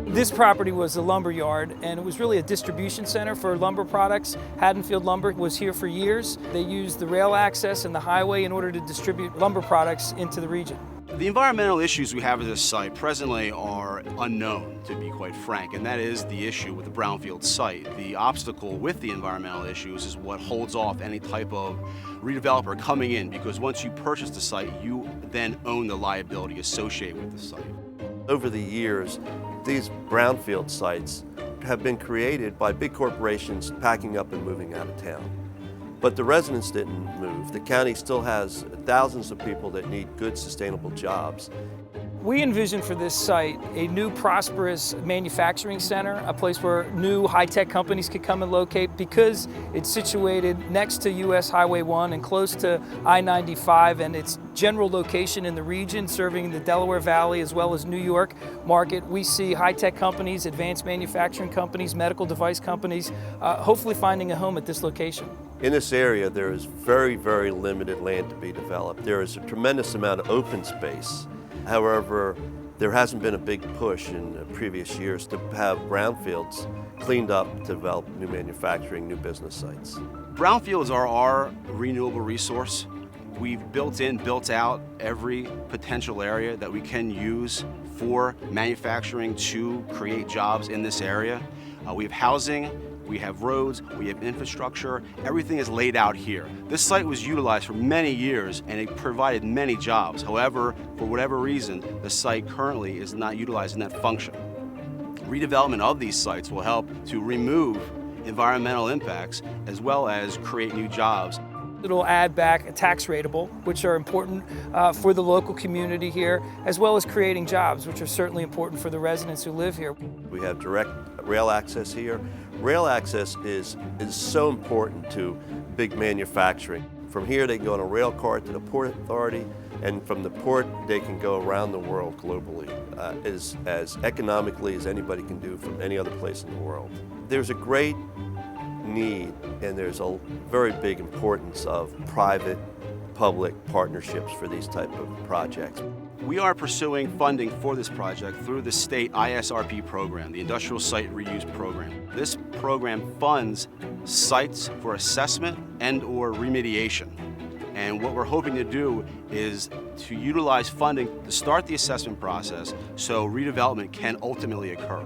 This property was a lumber yard, and it was really a distribution center for lumber products. Haddonfield Lumber was here for years. They used the rail access and the highway in order to distribute lumber products into the region. The environmental issues we have at this site presently are unknown, to be quite frank, and that is the issue with the brownfield site. The obstacle with the environmental issues is what holds off any type of redeveloper coming in, because once you purchase the site, you then own the liability associated with the site. Over the years, these brownfield sites have been created by big corporations packing up and moving out of town. But the residents didn't move. The county still has thousands of people that need good, sustainable jobs. We envision for this site a new prosperous manufacturing center, a place where new high-tech companies could come and locate because it's situated next to US Highway 1 and close to I-95, and its general location in the region serving the Delaware Valley as well as New York market. We see high-tech companies, advanced manufacturing companies, medical device companies, hopefully finding a home at this location. In this area, there is very, very limited land to be developed. There is a tremendous amount of open space. However, there hasn't been a big push in previous years to have brownfields cleaned up to develop new manufacturing, new business sites. Brownfields are our renewable resource. We've built out every potential area that we can use for manufacturing to create jobs in this area. We have housing, we have roads, we have infrastructure, everything is laid out here. This site was utilized for many years and it provided many jobs. However, for whatever reason, the site currently is not utilized in that function. Redevelopment of these sites will help to remove environmental impacts as well as create new jobs. It'll add back a tax rateable, which are important for the local community here, as well as creating jobs, which are certainly important for the residents who live here. We have direct rail access here. Rail access is so important to big manufacturing. From here they can go on a rail car to the Port Authority, and from the port they can go around the world globally, as economically as anybody can do from any other place in the world. There's a great need, and there's a very big importance of private-public partnerships for these type of projects. We are pursuing funding for this project through the state ISRP program, the Industrial Site Reuse Program. This program funds sites for assessment and/or remediation. And what we're hoping to do is to utilize funding to start the assessment process so redevelopment can ultimately occur.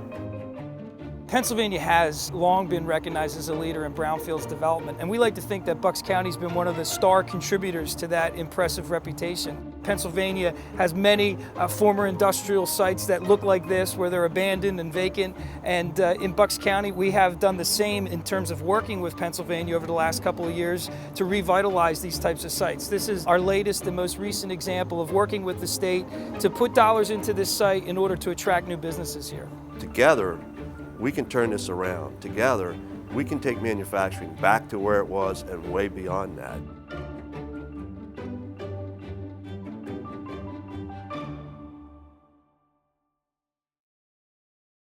Pennsylvania has long been recognized as a leader in brownfields development, and we like to think that Bucks County's been one of the star contributors to that impressive reputation. Pennsylvania has many former industrial sites that look like this, where they're abandoned and vacant, and in Bucks County we have done the same in terms of working with Pennsylvania over the last couple of years to revitalize these types of sites. This is our latest and most recent example of working with the state to put dollars into this site in order to attract new businesses here. Together, we can turn this around. Together, we can take manufacturing back to where it was and way beyond that.